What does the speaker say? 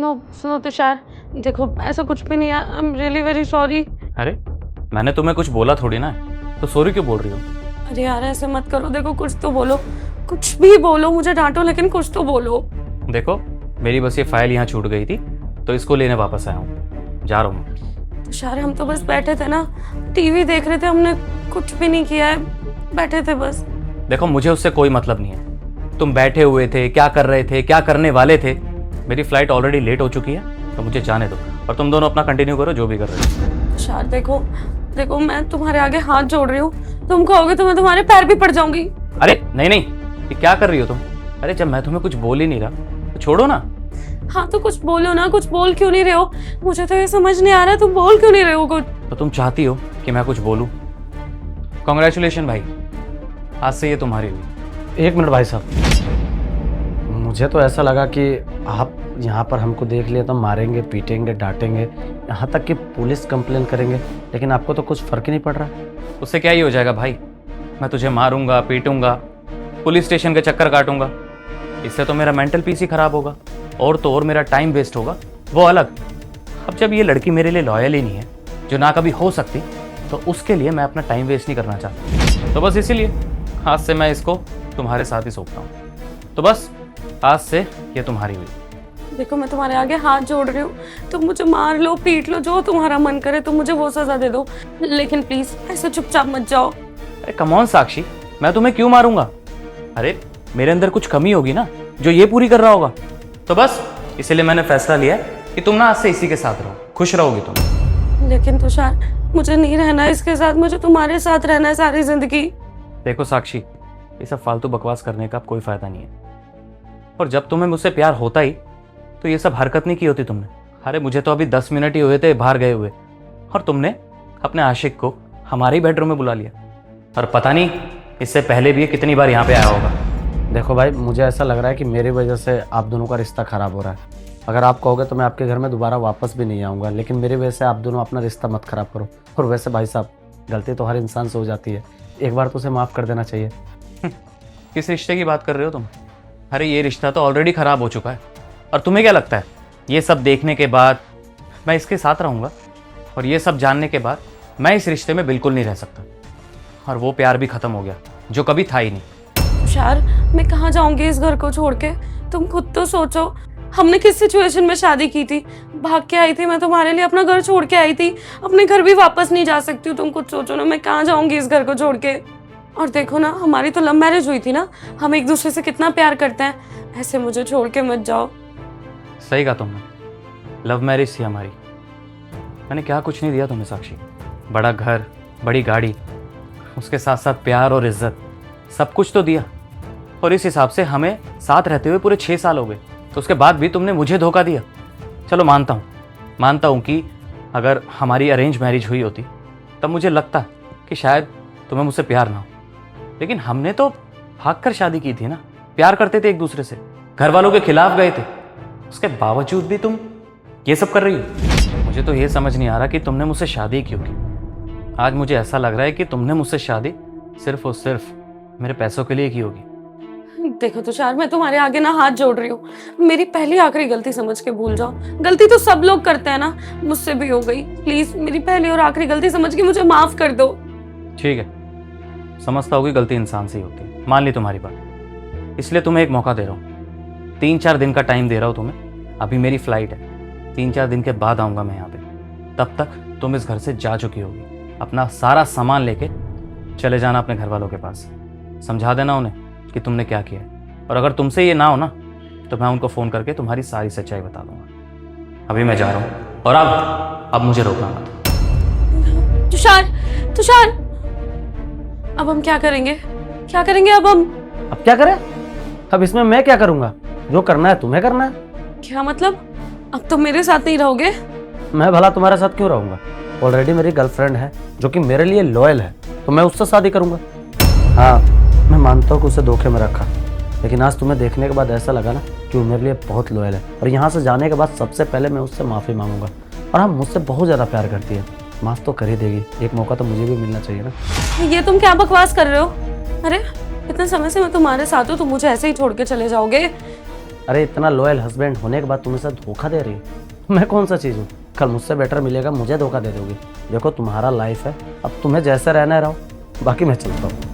सुनो सुनो तुषार, देखो ऐसा कुछ भी नहीं है। I am really very sorry. अरे मैंने तुम्हें कुछ बोला थोड़ी ना, तो सॉरी क्यों बोल रही हो? अरे यार ऐसे मत करो, देखो कुछ तो बोलो, कुछ भी बोलो, मुझे डांटो लेकिन कुछ तो बोलो। देखो मेरी बस ये फाइल यहाँ छूट गई थी, तो इसको लेने वापस आया हूँ, जा रहा हूँ। तुषार हम तो बस बैठे थे ना, टीवी देख रहे थे, हमने कुछ भी नहीं किया है, बैठे थे बस। देखो मुझे उससे कोई मतलब नहीं है, तुम बैठे हुए थे, क्या कर रहे थे, क्या करने वाले थे। मेरी फ्लाइट ऑलरेडी लेट हो चुकी है, तो मुझे जाने दो और तुम दोनों अपना कंटिन्यू करो जो भी कर रहे हो। तुषार देखो देखो, मैं तुम्हारे आगे हाथ जोड़ रही हूँ, तुम कहोगे तो मैं तुम्हारे पैर भी पड़ जाऊंगी। अरे नहीं नहीं, ये क्या कर रही हो तुम? अरे जब मैं तुम्हें कुछ बोल ही नहीं रहा तो छोड़ो ना। हाँ तो कुछ बोलो ना, कुछ बोल क्यों नहीं रहे हो? मुझे तो ये समझ नहीं आ रहा तुम बोल क्यों नहीं रहे हो कुछ। तो तुम चाहती हो कि मैं कुछ बोलूं? कॉन्ग्रेचुलेशन भाई, आज से ये तुम्हारी हुई। एक मिनट भाई साहब, मुझे तो ऐसा लगा कि आप यहाँ पर हमको देख लिए तो मारेंगे, पीटेंगे, डांटेंगे, यहाँ तक कि पुलिस कंप्लेन करेंगे, लेकिन आपको तो कुछ फर्क ही नहीं पड़ रहा। उससे क्या ही हो जाएगा भाई, मैं तुझे मारूंगा, पीटूंगा, पुलिस स्टेशन के चक्कर काटूंगा, इससे तो मेरा मेंटल पीस ही खराब होगा, और तो और मेरा टाइम वेस्ट होगा, वो अलग। अब जब ये लड़की मेरे लिए लॉयल ही नहीं है, जो ना कभी हो सकती, तो उसके लिए मैं अपना टाइम वेस्ट नहीं करना चाहता। तो बस इसीलिए आज से मैं इसको तुम्हारे साथ ही सौंपता हूँ। तो बस आज से ये तुम्हारी हुई। देखो मैं तुम्हारे आगे हाथ जोड़ रही हूँ, तुम मुझे मार लो, पीट लो, जो तुम्हारा मन करे तुम मुझे वो सजा दे दो, लेकिन प्लीज ऐसे चुपचाप मत जाओ। अरे कम ऑन साक्षी, मैं तुम्हें क्यों मारूंगा? अरे मेरे अंदर कुछ कमी होगी ना, जो ये पूरी कर रहा होगा। तो बस इसीलिए मैंने फैसला लिया कि तुम ना आज से इसी के साथ रहो, खुश रहोगी तुम। लेकिन तुषार मुझे नहीं रहना है इसके साथ, मुझे तुम्हारे साथ रहना है सारी जिंदगी। देखो साक्षी, ये सब फालतू बकवास करने का कोई फायदा नहीं है, और जब तुम्हें मुझसे प्यार होता ही तो ये सब हरकत नहीं की होती तुमने। अरे मुझे तो अभी 10 मिनट ही हुए थे बाहर गए हुए, और तुमने अपने आशिक को हमारे ही बेडरूम में बुला लिया, और पता नहीं इससे पहले भी ये कितनी बार यहाँ पे आया होगा। देखो भाई, मुझे ऐसा लग रहा है कि मेरी वजह से आप दोनों का रिश्ता ख़राब हो रहा है। अगर आप कहोगे तो मैं आपके घर में दोबारा वापस भी नहीं आऊँगा, लेकिन मेरी वजह से आप दोनों अपना रिश्ता मत ख़राब करो। और वैसे भाई साहब, गलती तो हर इंसान से हो जाती है, एक बार तो उसे माफ़ कर देना चाहिए। किस रिश्ते की बात कर रहे हो तुम? अरे ये रिश्ता तो ऑलरेडी ख़राब हो चुका है, और तुम्हें क्या लगता है ये सब देखने के बाद मैं इसके साथ रहूँगा? और ये सब जानने के बाद मैं इस रिश्ते में बिल्कुल नहीं रह सकता, और वो प्यार भी ख़त्म हो गया जो कभी था ही नहीं। तुषार मैं कहाँ जाऊंगी इस घर को छोड़ के? तुम खुद तो सोचो, हमने किस सिचुएशन में शादी की थी, भाग के आई थी मैं तुम्हारे लिए, अपना घर छोड़ के आई थी, अपने घर भी वापस नहीं जा सकती हूँ। तुम खुद सोचो ना, मैं कहाँ जाऊंगी इस घर को छोड़ के? और देखो ना, हमारी तो लव मैरिज हुई थी ना, हम एक दूसरे से कितना प्यार करते हैं, ऐसे मुझे छोड़ के मत जाओ। सही कहा तुमने, लव मैरिज थी हमारी। मैंने क्या कुछ नहीं दिया तुम्हें साक्षी, बड़ा घर, बड़ी गाड़ी, उसके साथ साथ प्यार और इज्जत, सब कुछ तो दिया। और इस हिसाब से हमें साथ रहते हुए पूरे 6 साल हो गए, तो उसके बाद भी तुमने मुझे धोखा दिया। चलो मानता हूँ कि अगर हमारी अरेंज मैरिज हुई होती तब मुझे लगता कि शायद तुम्हें मुझसे प्यार ना हो, लेकिन हमने तो भागकर शादी की थी ना, प्यार करते थे एक दूसरे से, घर वालों के खिलाफ गए थे, उसके बावजूद भी तुम ये सब कर रही हो। मुझे तो ये समझ नहीं आ रहा कि तुमने मुझसे शादी क्यों की। आज मुझे ऐसा लग रहा है कि तुमने मुझसे शादी सिर्फ और सिर्फ मेरे पैसों के लिए की होगी। देखो तुषार, मैं तुम्हारे आगे ना हाथ जोड़ रही हूँ, मेरी पहली आखिरी गलती समझ के भूल जाओ। गलती तो सब लोग करते हैं ना, मुझसे भी हो गई, प्लीज मेरी पहली और आखिरी गलती समझ के मुझे माफ कर दो। ठीक है, समझता होगी गलती इंसान से ही होती है, मान ली तुम्हारी बात, इसलिए तुम्हें एक मौका दे रहा हूँ। 3-4 दिन का टाइम दे रहा हूँ तुम्हें। अभी मेरी फ्लाइट है, 3-4 दिन के बाद आऊँगा मैं यहाँ पे, तब तक तुम इस घर से जा चुकी होगी। अपना सारा सामान लेके चले जाना अपने घर वालों के पास, समझा देना उन्हें कि तुमने क्या किया है, और अगर तुमसे ये ना हो ना तो मैं उनको फ़ोन करके तुम्हारी सारी सच्चाई बता दूंगा। अभी मैं जा रहा हूँ, और अब मुझे रोकना मत। तुषार अब हम क्या करेंगे अब क्या करें? अब इसमें मैं क्या करूँगा? जो करना है तुम्हें करना है। क्या मतलब? अब तुम मेरे साथ नहीं रहोगे? मैं भला तुम्हारे साथ क्यों रहूँगा? ऑलरेडी मेरी गर्लफ्रेंड है जो कि मेरे लिए लॉयल है, तो मैं उससे शादी करूँगा। हाँ, मैं मानता हूँ कि उसे धोखे में रखा, लेकिन आज तुम्हें देखने के बाद ऐसा लगा ना कि वो मेरे लिए बहुत लॉयल है, और यहाँ से जाने के बाद सबसे पहले मैं उससे माफ़ी मांगूंगा। और हाँ, मुझसे बहुत ज़्यादा प्यार करती है, माफ़ तो कर ही देगी। एक मौका तो मुझे भी मिलना चाहिए ना। ये तुम क्या बकवास कर रहे हो? अरे इतने समय से मैं तुम्हारे साथ हूँ, तुम मुझे ऐसे ही छोड़ के चले जाओगे? अरे इतना लॉयल हस्बैंड होने के बाद तुम इसे धोखा दे रही हो? मैं कौन सा चीज़ हूँ? कल मुझसे बेटर मिलेगा, मुझे धोखा दे दोगी। देखो तुम्हारा लाइफ है, अब तुम्हें जैसे रहना है रहो, बाकी मैं चलता हूँ।